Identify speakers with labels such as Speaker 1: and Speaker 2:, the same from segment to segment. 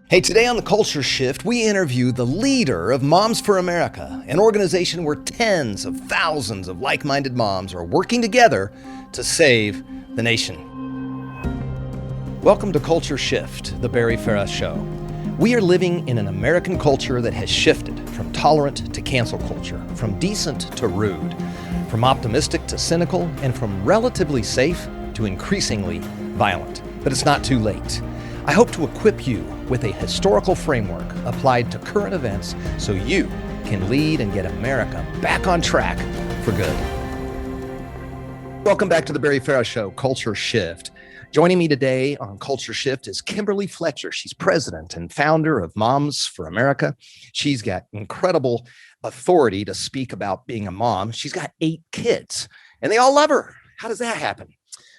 Speaker 1: Hey, today on The Culture Shift, we interview the leader of Moms for America, an organization where tens of thousands of like minded moms are working together to save the nation. Welcome to Culture Shift, the Barry Farah Show. We are living in an American culture that has shifted from tolerant to cancel culture, from decent to rude, from optimistic to cynical, and from relatively safe to increasingly violent. But it's not too late. I hope to equip you with a historical framework applied to current events so you can lead and get America back on track for good. Welcome back to the Barry Farah Show, Culture Shift. Joining me today on Culture Shift is Kimberly Fletcher. She's president and founder of Moms for America. She's got incredible authority to speak about being a mom. She's got 8 kids, and they all love her. How does that happen?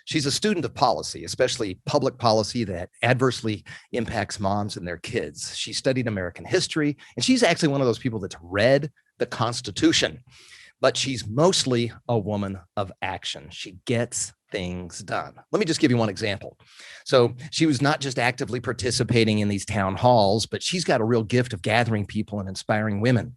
Speaker 1: She's a student of policy, especially public policy that adversely impacts moms and their kids. She studied American history, and she's actually one of those people that's read the Constitution. But she's mostly a woman of action. She gets things done. Let me just give you one example. So she was not just actively participating in these town halls, but she's got a real gift of gathering people and inspiring women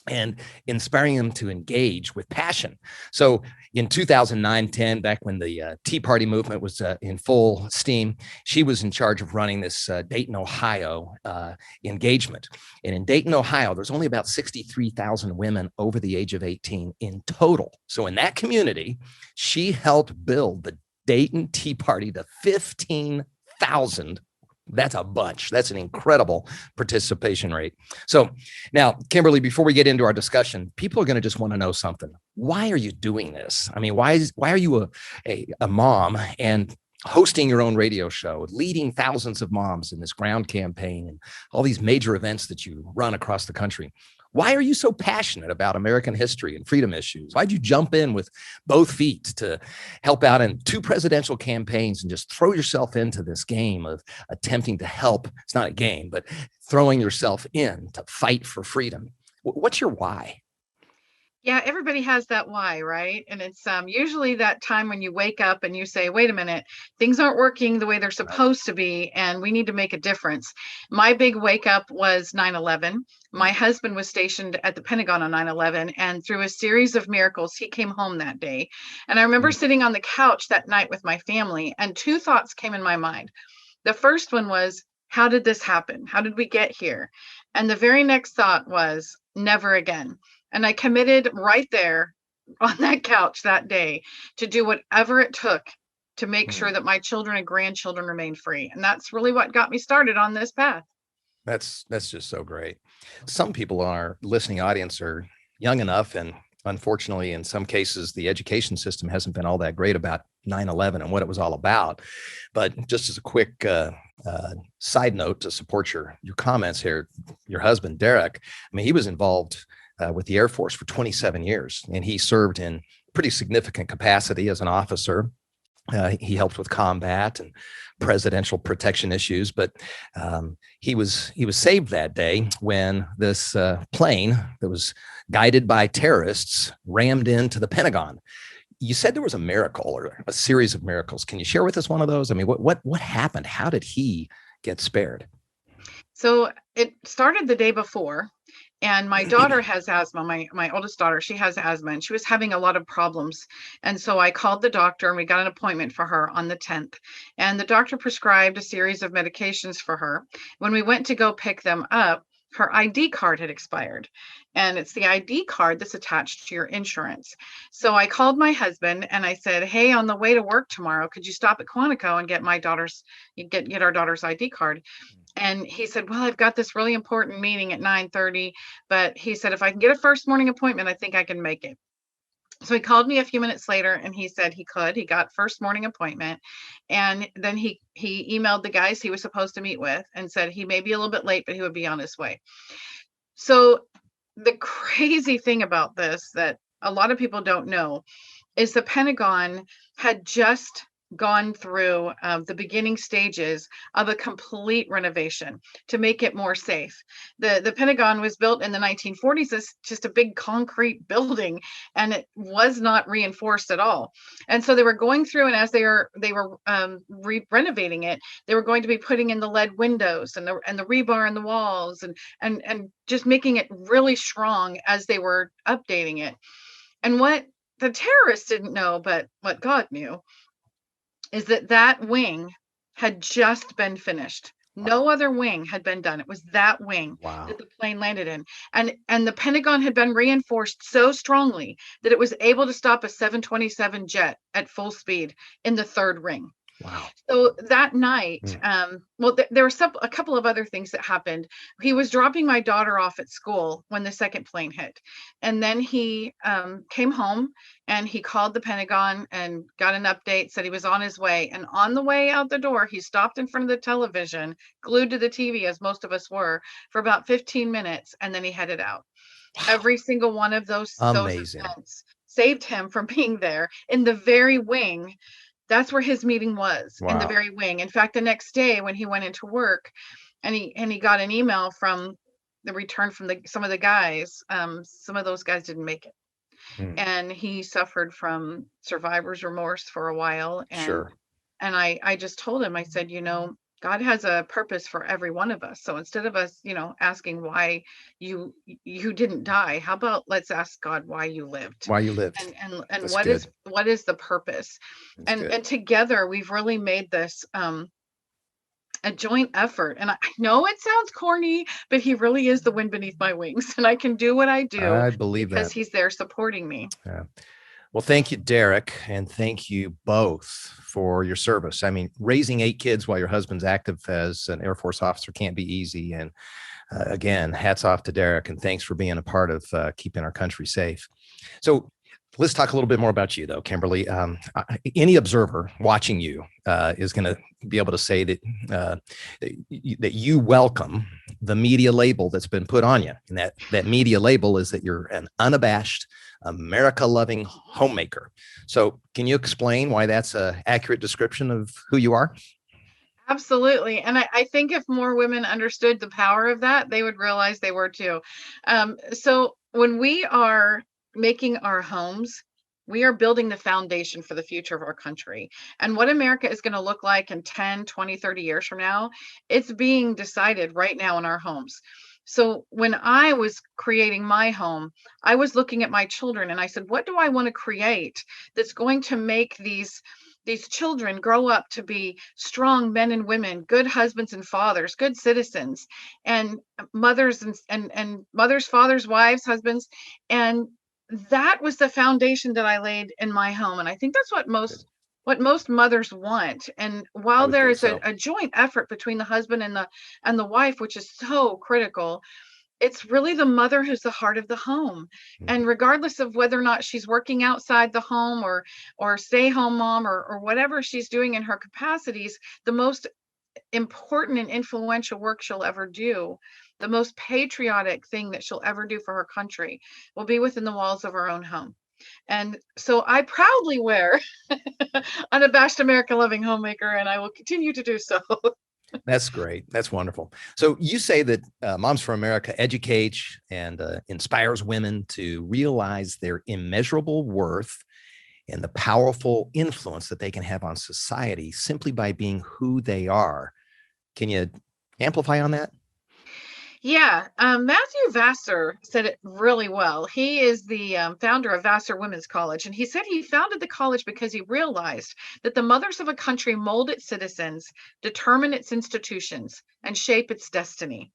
Speaker 1: and inspiring them to engage with passion. So in 2009-10, back when the Tea Party movement was in full steam, she was in charge of running this Dayton, Ohio engagement. And in Dayton, Ohio, there's only about 63,000 women over the age of 18 in total. So in that community, she helped build the Dayton Tea Party to 15,000. That's a bunch. That's an incredible participation rate. So now, Kimberly, before we get into our discussion, people are going to just want to know something. Why are you doing this? I mean, why are you a mom and hosting your own radio show, leading thousands of moms in this ground campaign and all these major events that you run across the country? Why are you so passionate about American history and freedom issues? Why'd you jump in with both feet to help out in 2 presidential campaigns and just throw yourself into this game of attempting to help? It's not a game, but throwing yourself in to fight for freedom. What's your why?
Speaker 2: Yeah, everybody has that why, right? And it's usually that time when you wake up and you say, wait a minute, things aren't working the way they're supposed to be, and we need to make a difference. My big wake up was 9/11. My husband was stationed at the Pentagon on 9/11, and through a series of miracles, he came home that day. And I remember sitting on the couch that night with my family, and 2 thoughts came in my mind. The first one was, how did this happen? How did we get here? And the very next thought was, never again. And I committed right there on that couch that day to do whatever it took to make sure that my children and grandchildren remain free. And that's really what got me started on this path.
Speaker 1: That's just so great. Some people in our listening audience are young enough, and unfortunately, in some cases, the education system hasn't been all that great about 9/11 and what it was all about. But just as a quick side note to support your comments here, your husband, Derek, I mean, he was involved with the Air Force for 27 years, and he served in pretty significant capacity as an officer. He helped with combat and presidential protection issues, but he was saved that day when this plane that was guided by terrorists rammed into the Pentagon. You said there was a miracle or a series of miracles. Can you share with us one of those? I mean, what happened? How did he get spared?
Speaker 2: So it started the day before. And my daughter has asthma, my oldest daughter, she has asthma, and she was having a lot of problems. And so I called the doctor and we got an appointment for her on the 10th. And the doctor prescribed a series of medications for her. When we went to go pick them up, her ID card had expired. And it's the ID card that's attached to your insurance. So I called my husband and I said, hey, on the way to work tomorrow, could you stop at Quantico and get get our daughter's ID card? And he said, well, I've got this really important meeting at 9:30, but he said, if I can get a first morning appointment, I think I can make it. So he called me a few minutes later and he said he got first morning appointment. And then he emailed the guys he was supposed to meet with and said he may be a little bit late, but he would be on his way. So the crazy thing about this that a lot of people don't know is the Pentagon had just gone through the beginning stages of a complete renovation to make it more safe. The Pentagon was built in the 1940s as just a big concrete building, and it was not reinforced at all. And so they were going through, and as they were renovating it, they were going to be putting in the lead windows and the rebar in the walls, and just making it really strong as they were updating it. And what the terrorists didn't know, but what God knew, is that wing had just been finished. No other wing had been done. It was that wing that the plane landed in. And the Pentagon had been reinforced so strongly that it was able to stop a 727 jet at full speed in the third ring.
Speaker 1: Wow.
Speaker 2: So that night, there were a couple of other things that happened. He was dropping my daughter off at school when the second plane hit. And then he came home and he called the Pentagon and got an update, said he was on his way. And on the way out the door, he stopped in front of the television, glued to the TV, as most of us were, for about 15 minutes. And then he headed out. Wow. Every single one of those events saved him from being there in the very wing. That's where his meeting was. Wow. In the very wing. In fact, the next day when he went into work and he got an email from the return from some of the guys, some of those guys didn't make it. And he suffered from survivor's remorse for a while. And, and I just told him, I said, God has a purpose for every one of us. So instead of us, asking why you didn't die, how about let's ask God why you lived?
Speaker 1: Why you lived.
Speaker 2: And what is the purpose? And together we've really made this a joint effort. And I know it sounds corny, but he really is the wind beneath my wings, and I can do what I do.
Speaker 1: I believe that,
Speaker 2: because he's there supporting me.
Speaker 1: Yeah. Well, thank you, Derek, and thank you both for your service. I mean, raising 8 kids while your husband's active as an Air Force officer can't be easy. And again, hats off to Derek, and thanks for being a part of keeping our country safe. So let's talk a little bit more about you, though, Kimberly. Any observer watching you is going to be able to say that you welcome the media label that's been put on you. And that media label is that you're an unabashed, America-loving homemaker. So can you explain why that's an accurate description of who you are?
Speaker 2: Absolutely. And I think if more women understood the power of that, they would realize they were too. So when we are making our homes, we are building the foundation for the future of our country. And what America is going to look like in 10, 20, 30 years from now, it's being decided right now in our homes. So when I was creating my home, I was looking at my children and I said, what do I want to create that's going to make these children grow up to be strong men and women, good husbands and fathers, good citizens, and mothers and mothers, fathers, wives, husbands. And that was the foundation that I laid in my home. And I think that's what most mothers want. And while there is a joint effort between the husband and the wife, which is so critical, it's really the mother who's the heart of the home. And regardless of whether or not she's working outside the home or stay home mom or whatever she's doing in her capacities, the most important and influential work she'll ever do, the most patriotic thing that she'll ever do for her country, will be within the walls of her own home. And so I proudly wear unabashed America-loving homemaker, and I will continue to do so.
Speaker 1: That's great. That's wonderful. So you say that Moms for America educates and inspires women to realize their immeasurable worth and the powerful influence that they can have on society simply by being who they are. Can you amplify on that?
Speaker 2: Yeah, Matthew Vassar said it really well. He is the founder of Vassar Women's College, and he said he founded the college because he realized that the mothers of a country mold its citizens, determine its institutions, and shape its destiny.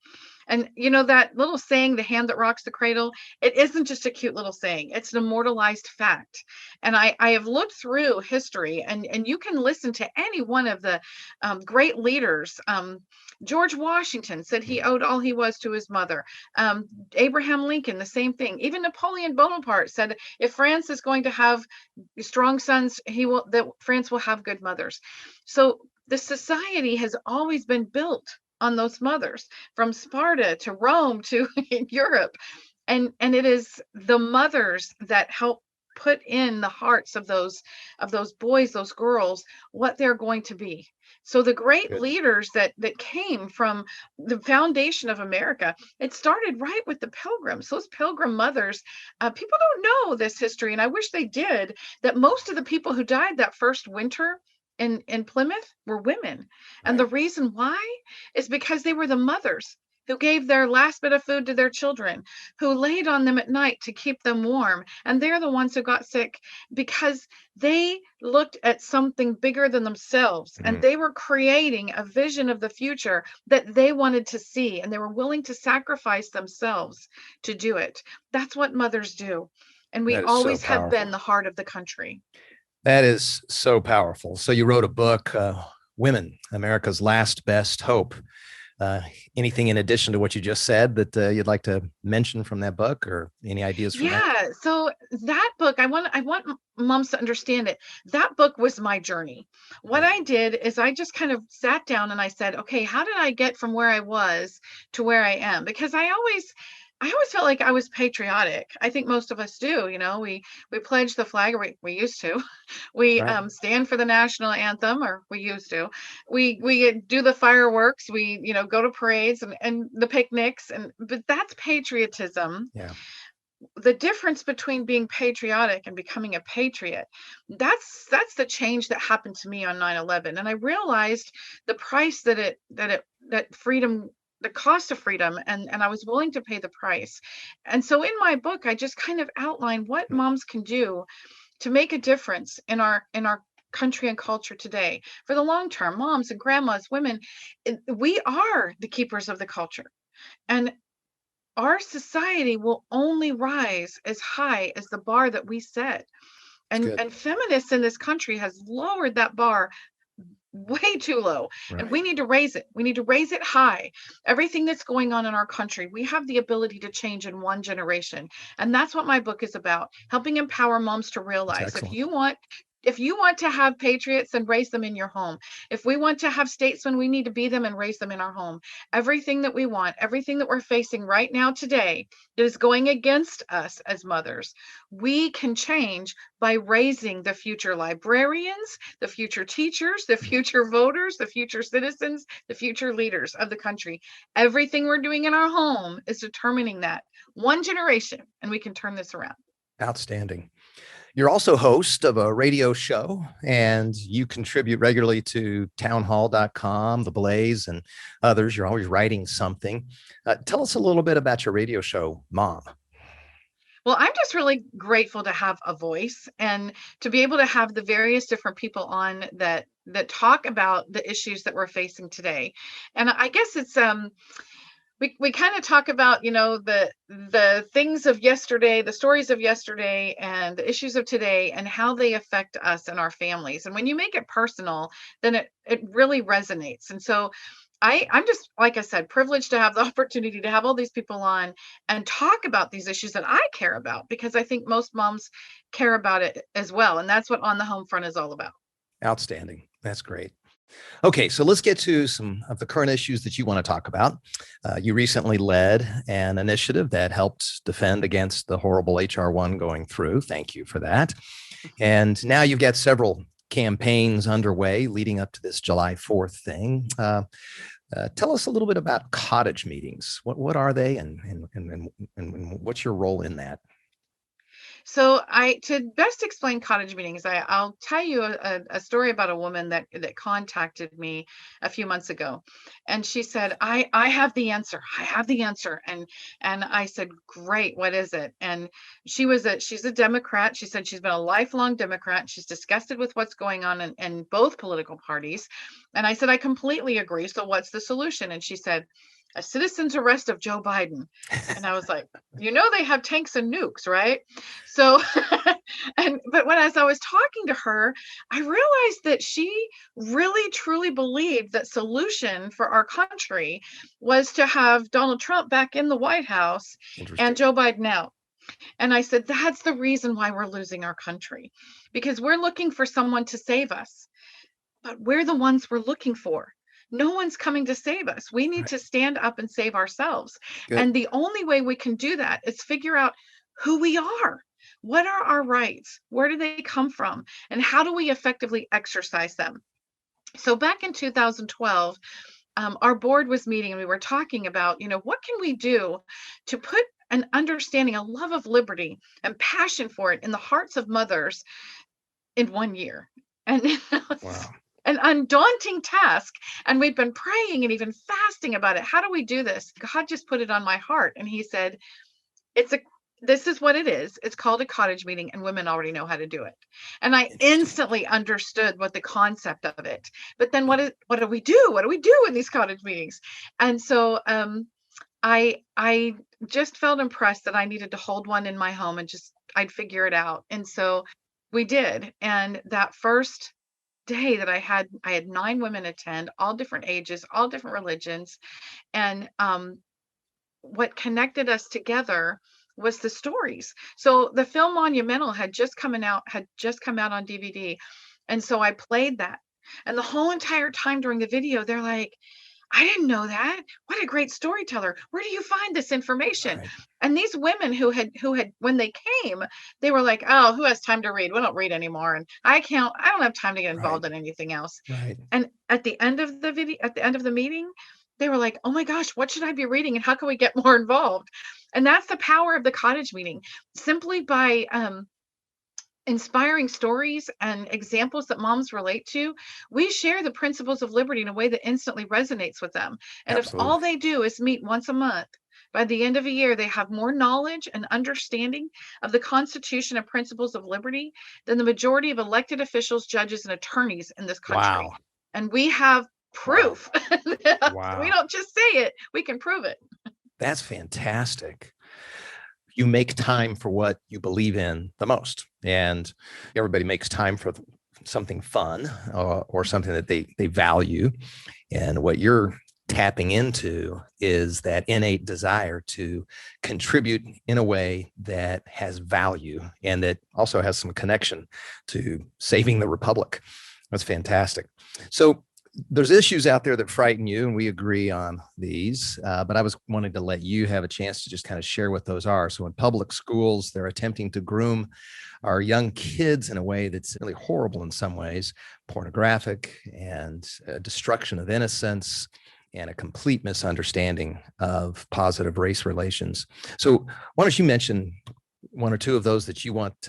Speaker 2: And that little saying, the hand that rocks the cradle, it isn't just a cute little saying. It's an immortalized fact. And I have looked through history, and you can listen to any one of the great leaders. George Washington said he owed all he was to his mother. Abraham Lincoln, the same thing. Even Napoleon Bonaparte said, if France is going to have strong sons, that France will have good mothers. So the society has always been built on those mothers, from Sparta to Rome to Europe. And it is the mothers that help put in the hearts of those boys, those girls, what they're going to be. So the great
Speaker 1: Good.
Speaker 2: leaders that came from the foundation of America, it started right with the Pilgrims, those Pilgrim mothers. People don't know this history, and I wish they did, that most of the people who died that first winter in Plymouth were women. And the
Speaker 1: Right.
Speaker 2: reason why is because they were the mothers who gave their last bit of food to their children, who laid on them at night to keep them warm. And they're the ones who got sick because they looked at something bigger than themselves, and
Speaker 1: Mhm.
Speaker 2: they were creating a vision of the future that they wanted to see, and they were willing to sacrifice themselves to do it. That's what mothers do. And we
Speaker 1: That is so
Speaker 2: always have been
Speaker 1: powerful.
Speaker 2: the heart of the country.
Speaker 1: That is so powerful. So you wrote a book, Women, America's Last Best Hope. Uh, Anything in addition to what you just said that you'd like to mention from that book, or any ideas from that?
Speaker 2: Yeah, so that book, I want moms to understand it. That book was my journey. What
Speaker 1: Mm.
Speaker 2: I did is I just kind of sat down and I said, okay, how did I get from where I was to where I am? Because I always felt like I was patriotic. I think most of us do, we pledge the flag, or we used to. We
Speaker 1: Right.
Speaker 2: stand for the national anthem, or we used to. We do the fireworks, we go to parades and the picnics, but that's patriotism.
Speaker 1: Yeah.
Speaker 2: The difference between being patriotic and becoming a patriot, that's the change that happened to me on 9/11. And I realized the price that freedom, the cost of freedom, and I was willing to pay the price. And so in my book I just kind of outline what moms can do to make a difference in our country and culture today for the long term. Moms and grandmas, women, we are the keepers of the culture. And our society will only rise as high as the bar that we set.
Speaker 1: It's good.
Speaker 2: And feminists in this country has lowered that bar way too low, and
Speaker 1: Right.
Speaker 2: we need to raise it. We need to raise it high. Everything that's going on in our country, we have the ability to change in one generation. And that's what my book is about, helping empower moms to
Speaker 1: That's
Speaker 2: realize,
Speaker 1: excellent.
Speaker 2: if you want to have patriots, and raise them in your home. If we want to have statesmen, we need to be them and raise them in our home. Everything that we want, everything that we're facing right now today that is going against us as mothers, we can change by raising the future librarians, the future teachers, the future voters, the future citizens, the future leaders of the country. Everything we're doing in our home is determining that. One generation, and we can turn this around.
Speaker 1: Outstanding. You're also host of a radio show, and you contribute regularly to townhall.com, The Blaze, and others. You're always writing something. Tell us a little bit about your radio show, Mom.
Speaker 2: Well, I'm just really grateful to have a voice and to be able to have the various different people on that talk about the issues that we're facing today. And I guess it's we kind of talk about, the things of yesterday, the stories of yesterday, and the issues of today, and how they affect us and our families. And when you make it personal, then it really resonates. And so I'm just, like I said, privileged to have the opportunity to have all these people on and talk about these issues that I care about, because I think most moms care about it as well. And that's what On the Home Front is all about.
Speaker 1: Outstanding. That's great. Okay, so let's get to some of the current issues that you want to talk about. You recently led an initiative that helped defend against the horrible HR1 going through. Thank you for that. And now you've got several campaigns underway leading up to this July 4th thing. Tell us a little bit about cottage meetings. What are they, and what's your role in that?
Speaker 2: So to best explain cottage meetings, I'll tell you a story about a woman that contacted me a few months ago. And she said, I have the answer. I have the answer. And I said, great, what is it? And she's a Democrat. She said she's been a lifelong Democrat. She's disgusted with what's going on in both political parties. And I said, I completely agree. So what's the solution? And she said, a citizen's arrest of Joe Biden. And I was like, they have tanks and nukes, right? So, but as I was talking to her, I realized that she really truly believed that solution for our country was to have Donald Trump back in the White House and
Speaker 1: Interesting.
Speaker 2: Joe Biden out. And I said, that's the reason why we're losing our country, because we're looking for someone to save us, but we're the ones we're looking for. No one's coming to save us. We need
Speaker 1: Right.
Speaker 2: to stand up and save ourselves.
Speaker 1: Good.
Speaker 2: And the only way we can do that is figure out who we are. What are our rights? Where do they come from? And how do we effectively exercise them? So back in 2012, our board was meeting and we were talking about, what can we do to put an understanding, a love of liberty and passion for it in the hearts of mothers in 1 year. And it's
Speaker 1: Wow.
Speaker 2: an undaunting task. And we've been praying and even fasting about it. How do we do this? God just put it on my heart. And he said, this is what it is. It's called a cottage meeting, and women already know how to do it. And I
Speaker 1: Interesting.
Speaker 2: instantly understood what the concept of it. But then what do we do? What do we do in these cottage meetings? And so I just felt impressed that I needed to hold one in my home and I'd figure it out. And so we did. And that first day that I had 9 women attend, all different ages, all different religions. And what connected us together was the stories. So the film Monumental had just come out on DVD. And so I played that. And the whole entire time during the video, they're like, I didn't know that. What a great storyteller. Where do you find this information?
Speaker 1: Right.
Speaker 2: And these women who had when they came, they were like, oh, who has time to read? We don't read anymore. And I don't have time to get
Speaker 1: Right.
Speaker 2: involved in anything else.
Speaker 1: Right.
Speaker 2: And at the end of the meeting, they were like, oh my gosh, what should I be reading? And how can we get more involved? And that's the power of the cottage meeting. Simply by inspiring stories and examples that moms relate to, we share the principles of liberty in a way that instantly resonates with them. And if all
Speaker 1: Absolutely.
Speaker 2: they do is meet once a month, by the end of a year, they have more knowledge and understanding of the Constitution and principles of liberty than the majority of elected officials, judges, and attorneys in this country.
Speaker 1: Wow.
Speaker 2: And we have
Speaker 1: Wow.
Speaker 2: proof. We
Speaker 1: Wow.
Speaker 2: don't just say it, we can prove it.
Speaker 1: That's fantastic. You make time for what you believe in the most. And everybody makes time for something fun or something that they value. And what you're tapping into is that innate desire to contribute in a way that has value and that also has some connection to saving the republic. That's fantastic. So there's issues out there that frighten you, and we agree on these. But I was wanting to let you have a chance to just kind of share what those are. So in public schools, they're attempting to groom our young kids in a way that's really horrible in some ways, pornographic and destruction of innocence and a complete misunderstanding of positive race relations. So why don't you mention one or two of those that you want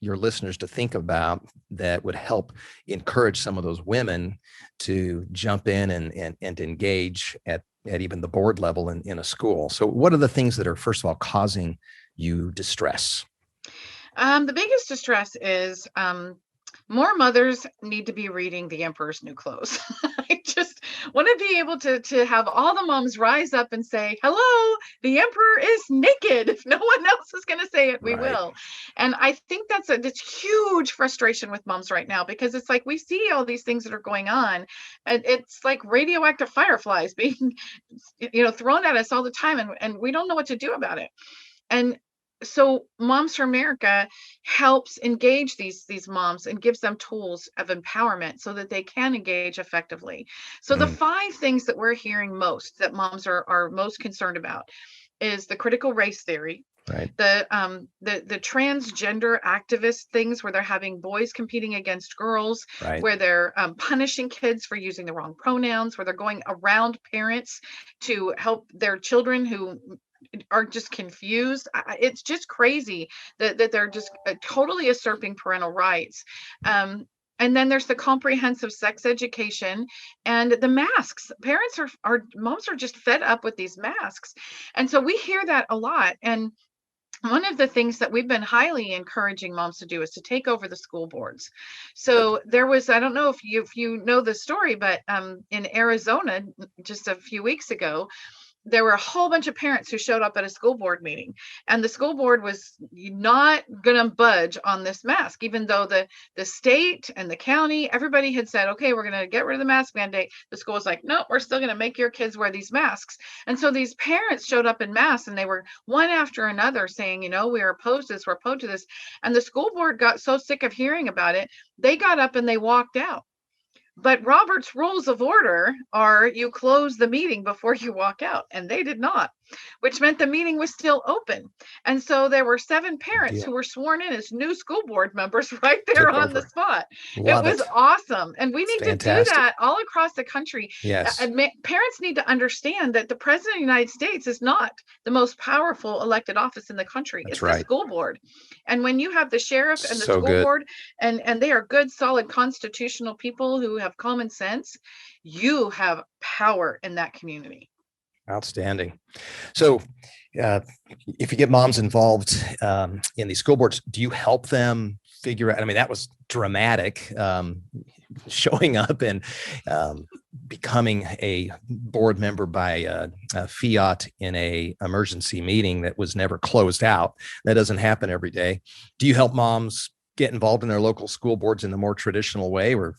Speaker 1: your listeners to think about that would help encourage some of those women to jump in and engage at even the board level in a school. So what are the things that are, first of all, causing you distress?
Speaker 2: The biggest distress is more mothers need to be reading The Emperor's New Clothes. I just want to be able to have all the moms rise up and say, hello, the emperor is naked. If no one else is going to say it, we
Speaker 1: Right.
Speaker 2: will. And I think that's huge frustration with moms right now, because it's like we see all these things that are going on, and it's like radioactive fireflies being thrown at us all the time, and we don't know what to do about it. And so Moms for America helps engage these moms and gives them tools of empowerment so that they can engage effectively. So the
Speaker 1: Mm,
Speaker 2: 5 things that we're hearing most that moms are most concerned about is the critical race theory,
Speaker 1: right.
Speaker 2: the transgender activist things where they're having boys competing against girls,
Speaker 1: Right.
Speaker 2: where they're punishing kids for using the wrong pronouns, where they're going around parents to help their children who are just confused. It's just crazy that they're just totally usurping parental rights. And then there's the comprehensive sex education and the masks. Parents moms are just fed up with these masks. And so we hear that a lot. And one of the things that we've been highly encouraging moms to do is to take over the school boards. So there was, I don't know if you know the story, but in Arizona, just a few weeks ago, there were a whole bunch of parents who showed up at a school board meeting, and the school board was not going to budge on this mask, even though the state and the county, everybody had said, okay, we're going to get rid of the mask mandate. The school was like, no, we're still going to make your kids wear these masks. And so these parents showed up in mass, and they were one after another saying, we are opposed to this, we're opposed to this. And the school board got so sick of hearing about it, they got up and they walked out. But Robert's rules of order are you close the meeting before you walk out, and they did not. which meant the meeting was still open. And so there were 7 parents who were sworn in as new school board members right there on the spot. It was awesome. And we need to do that all across the country.
Speaker 1: Yes.
Speaker 2: Parents need to understand that the president of the United States is not the most powerful elected office in the country. It's the school board. And when you have the sheriff and the school board, and they are good, solid, constitutional people who have common sense, you have power in that community.
Speaker 1: Outstanding. So if you get moms involved in these school boards, do you help them figure out? I mean, that was dramatic, showing up and becoming a board member by fiat in a emergency meeting that was never closed out. That doesn't happen every day. Do you help moms get involved in their local school boards in the more traditional way, where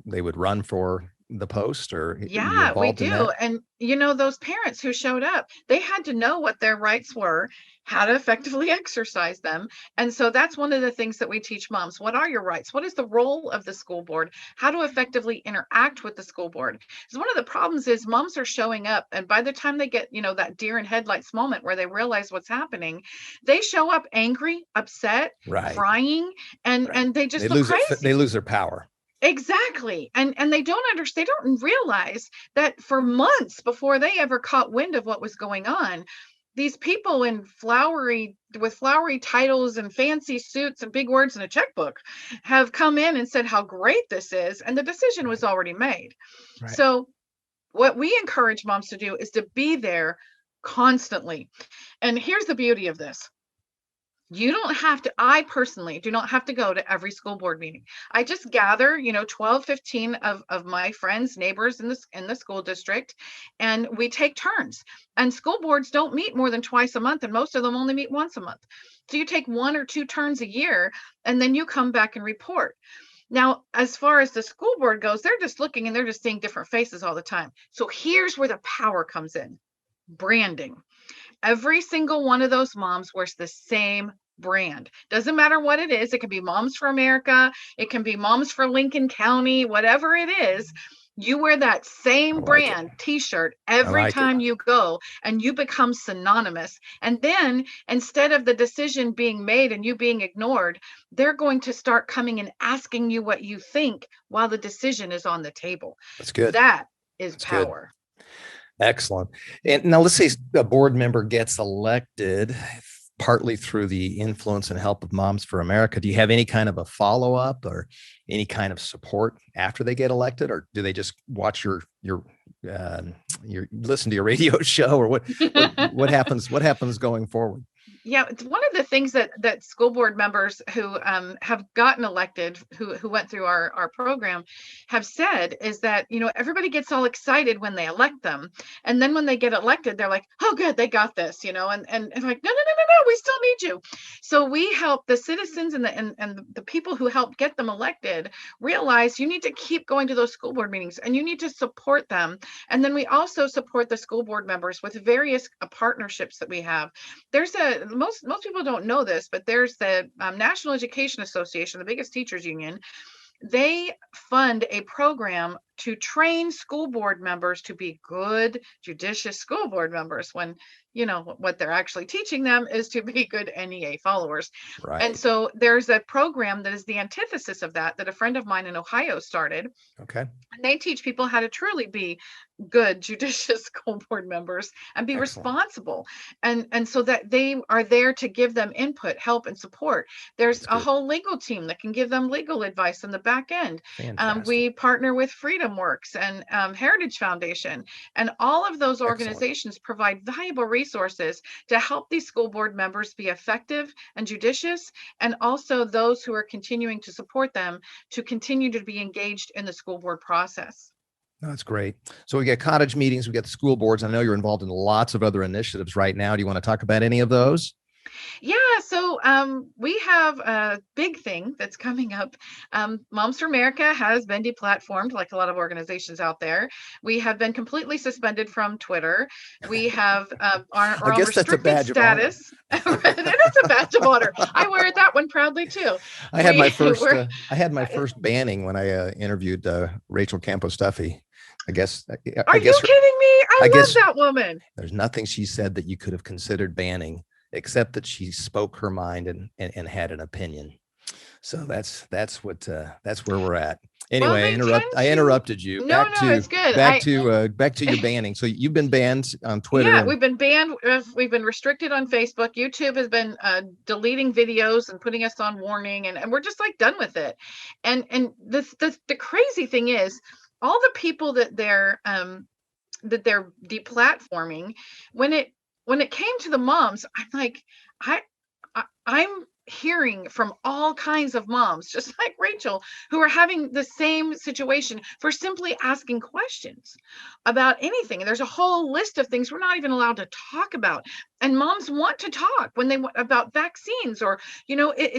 Speaker 1: they would run for the post? Or
Speaker 2: yeah, we do. And those parents who showed up, they had to know what their rights were, how to effectively exercise them. And so that's one of the things that we teach moms. What are your rights? What is the role of the school board? How to effectively interact with the school board? Because one of the problems is moms are showing up, and by the time they get that deer in headlights moment where they realize what's happening, they show up angry, upset, crying, and they just look crazy.
Speaker 1: They lose their power.
Speaker 2: Exactly. And they don't realize that for months before they ever caught wind of what was going on, these people with flowery titles and fancy suits and big words and a checkbook have come in and said how great this is. And the decision was already made. Right. So what we encourage moms to do is to be there constantly. And here's the beauty of this. I personally do not have to go to every school board meeting. I just gather, 12, 15 of my friends, neighbors in the school district, and we take turns. And school boards don't meet more than twice a month, and most of them only meet once a month. So you take 1 or 2 turns a year, and then you come back and report. Now, as far as the school board goes, they're just looking and they're just seeing different faces all the time. So here's where the power comes in. Branding. Every single one of those moms wears the same brand. Doesn't matter what it is. It can be Moms for America. It can be Moms for Lincoln County, whatever it is. You wear that same brand t-shirt every time you go, and you become synonymous. And then instead of the decision being made and you being ignored, they're going to start coming and asking you what you think while the decision is on the table.
Speaker 1: That's good.
Speaker 2: That is power.
Speaker 1: Good. Excellent. And now let's say a board member gets elected partly through the influence and help of Moms for America. Do you have any kind of a follow-up or any kind of support after they get elected, or do they just watch your listen to your radio show, or what happens going forward?
Speaker 2: Yeah, it's one of the things that school board members who have gotten elected, who went through our program, have said is that, everybody gets all excited when they elect them. And then when they get elected, they're like, oh, good, they got this, and like, no, we still need you. So we help the citizens and the people who help get them elected realize you need to keep going to those school board meetings and you need to support them. And then we also support the school board members with various partnerships that we have. There's most people don't know this, but there's the National Education Association, the biggest teachers union. They fund a program to train school board members to be good, judicious school board members, when what they're actually teaching them is to be good NEA followers. Right. And so there's a program that is the antithesis of that a friend of mine in Ohio started. Okay. And they teach people how to truly be good, judicious school board members and be responsible. And so that they are there to give them input, help, and support. There's a whole legal team that can give them legal advice on the back end. We partner with Freedom Works and Heritage Foundation, and all of those organizations provide valuable resources to help these school board members be effective and judicious, and also those who are continuing to support them to continue to be engaged in the school board process.
Speaker 1: That's great. So we get cottage meetings, we get the school boards. I know you're involved in lots of other initiatives right now. Do you want to talk about any of those?
Speaker 2: Yeah, so we have a big thing that's coming up. Moms for America has been deplatformed, like a lot of organizations out there. We have been completely suspended from Twitter. We have our restricted status. It is a badge of honor. I wear that one proudly too.
Speaker 1: I had my first banning when I interviewed Rachel Campo Stuffy. I guess.
Speaker 2: Are you kidding me? I love
Speaker 1: guess
Speaker 2: that woman.
Speaker 1: there's nothing she said that you could have considered banning, except that she spoke her mind and had an opinion. So that's where we're at.
Speaker 2: Well,
Speaker 1: Anyway,
Speaker 2: they tend
Speaker 1: I
Speaker 2: to.
Speaker 1: interrupted you.
Speaker 2: No, no, it's good.
Speaker 1: Back to your banning. So you've been banned on Twitter.
Speaker 2: Yeah, we've been banned. We've been restricted on Facebook. YouTube has been deleting videos and putting us on warning, and we're just like done with it. And the crazy thing is, all the people that they're deplatforming, when it came to the moms, I'm like, I'm hearing from all kinds of moms, just like Rachel, who are having the same situation for simply asking questions about anything. And there's a whole list of things we're not even allowed to talk about. And moms want to talk when they want about vaccines, or,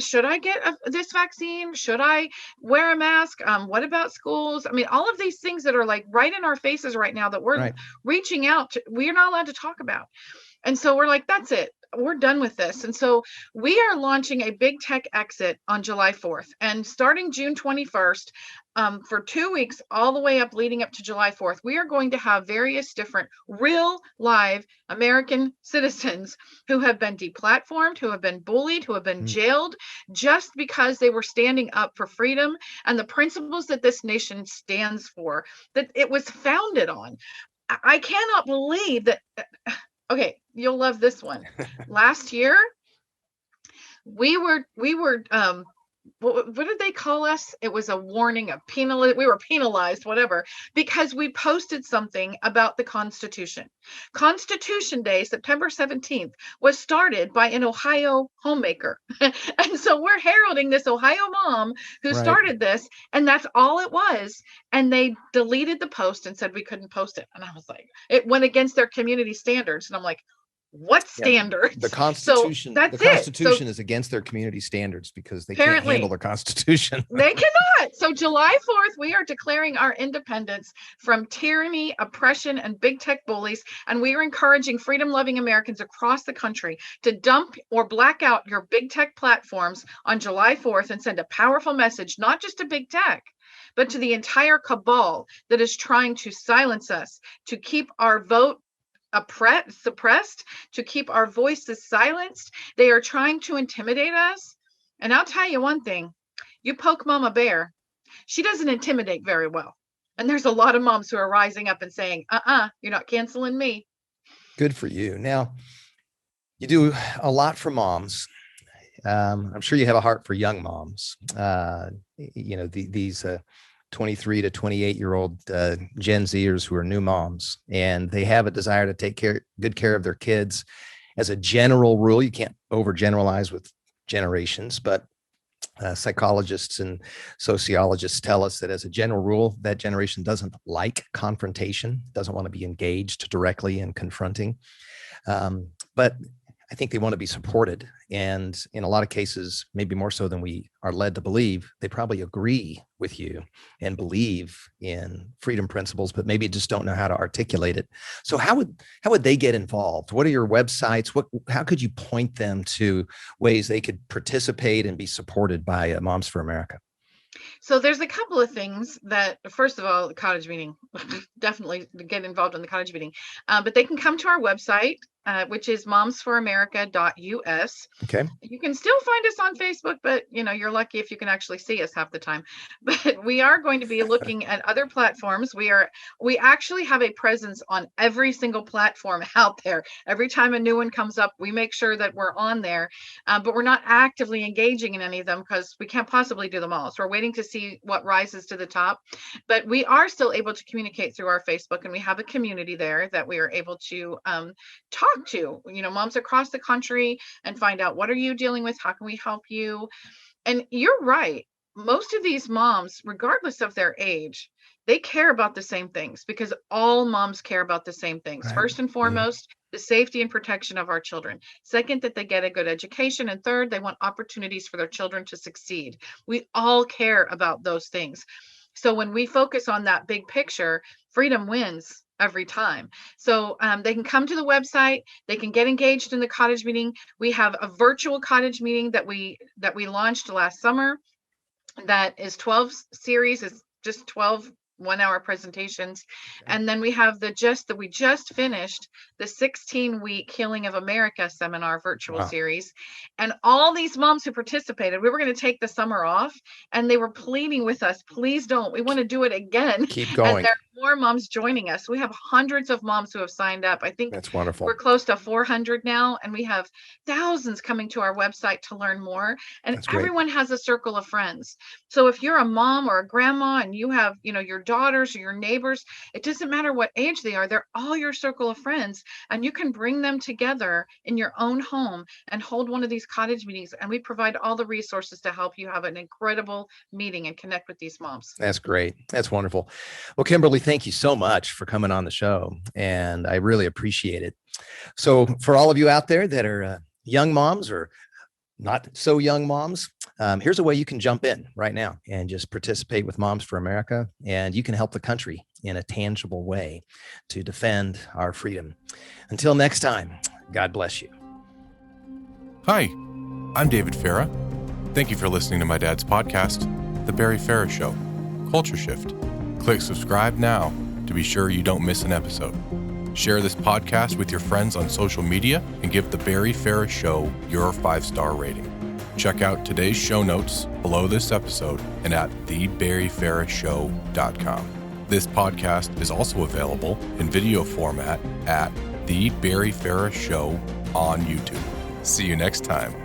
Speaker 2: should I get this vaccine? Should I wear a mask? What about schools? I mean, all of these things that are like right in our faces right now that we're reaching out to, we're not allowed to talk about. And so we're like, that's it. We're done with this. And so we are launching a big tech exit on July 4th. And starting June 21st, for 2 weeks, all the way up leading up to July 4th, we are going to have various different real live American citizens who have been deplatformed, who have been bullied, who have been jailed just because they were standing up for freedom and the principles that this nation stands for, that it was founded on. I cannot believe that. Okay, you'll love this one. Last year, we were what did they call us? It was a warning, we were penalized, whatever, because we posted something about the Constitution. Constitution Day, September 17th, was started by an Ohio homemaker. And so we're heralding this Ohio mom who started this, and that's all it was. And they deleted the post and said we couldn't post it. And I was like, it went against their community standards. And I'm like, what standards?
Speaker 1: The Constitution.
Speaker 2: So that's
Speaker 1: the Constitution
Speaker 2: so,
Speaker 1: is against their community standards because they can't handle their Constitution.
Speaker 2: They cannot. So July 4th, we are declaring our independence from tyranny, oppression, and big tech bullies. And we are encouraging freedom-loving Americans across the country to dump or black out your big tech platforms on July 4th and send a powerful message, not just to big tech, but to the entire cabal that is trying to silence us, to keep our vote suppressed, to keep our voices silenced. They are trying to intimidate us. And I'll tell you one thing, you poke Mama Bear, she doesn't intimidate very well. And there's a lot of moms who are rising up and saying, you're not canceling me. Good
Speaker 1: for you. Now, you do a lot for moms. I'm sure you have a heart for young moms. These 23 to 28-year-old Gen Zers who are new moms, and they have a desire to take good care of their kids. As a general rule, you can't overgeneralize with generations, but psychologists and sociologists tell us that as a general rule, that generation doesn't like confrontation, doesn't want to be engaged directly in confronting. But I think they want to be supported. And in a lot of cases, maybe more so than we are led to believe, they probably agree with you and believe in freedom principles, but maybe just don't know how to articulate it. So how would they get involved? What are your websites? How could you point them to ways they could participate and be supported by Moms for America?
Speaker 2: So there's a couple of things that, first of all, the Cottage Meeting, definitely get involved in the Cottage Meeting, but they can come to our website, which is momsforamerica.us.
Speaker 1: Okay.
Speaker 2: You can still find us on Facebook, but you're lucky if you can actually see us half the time. But we are going to be looking at other platforms. We actually have a presence on every single platform out there. Every time a new one comes up, we make sure that we're on there, but we're not actively engaging in any of them because we can't possibly do them all. So we're waiting to see what rises to the top. But we are still able to communicate through our Facebook, and we have a community there that we are able to talk to moms across the country and find out, what are you dealing with? How can we help you? And you're right, most of these moms, regardless of their age, they care about the same things, because all moms care about the same things. Right. First and foremost, the safety and protection of our children. Second, that they get a good education. And third, they want opportunities for their children to succeed. We all care about those things. So when we focus on that big picture, freedom wins every time. So they can come to the website, they can get engaged in the Cottage Meeting. We have a virtual Cottage Meeting that we launched last summer. That is 12 series, is just 12 1-hour presentations. And then we have we just finished the 16-week Healing of America seminar virtual series. And all these moms who participated, we were going to take the summer off, and they were pleading with us, please don't. We want to do it again.
Speaker 1: Keep going.
Speaker 2: And there are more moms joining us. We have hundreds of moms who have signed up. I think
Speaker 1: that's wonderful.
Speaker 2: We're close to 400 now, and we have thousands coming to our website to learn more. And everyone has a circle of friends. So if you're a mom or a grandma and you have, your daughters or your neighbors, it doesn't matter what age they are, they're all your circle of friends, and you can bring them together in your own home and hold one of these cottage meetings, and we provide all the resources to help you have an incredible meeting and connect with these moms.
Speaker 1: That's great. That's wonderful. Well, Kimberly, thank you so much for coming on the show, and I really appreciate it. So for all of you out there that are young moms or not so young moms, here's a way you can jump in right now and just participate with Moms for America, and you can help the country in a tangible way to defend our freedom. Until next time, God bless you.
Speaker 3: Hi, I'm David Farah. Thank you for listening to my dad's podcast, The Barry Farah Show, Culture Shift. Click subscribe now to be sure you don't miss an episode. Share this podcast with your friends on social media and give The Barry Farah Show your 5-star rating. Check out today's show notes below this episode and at thebarryfarahshow.com. This podcast is also available in video format at The Barry Farah Show on YouTube. See you next time.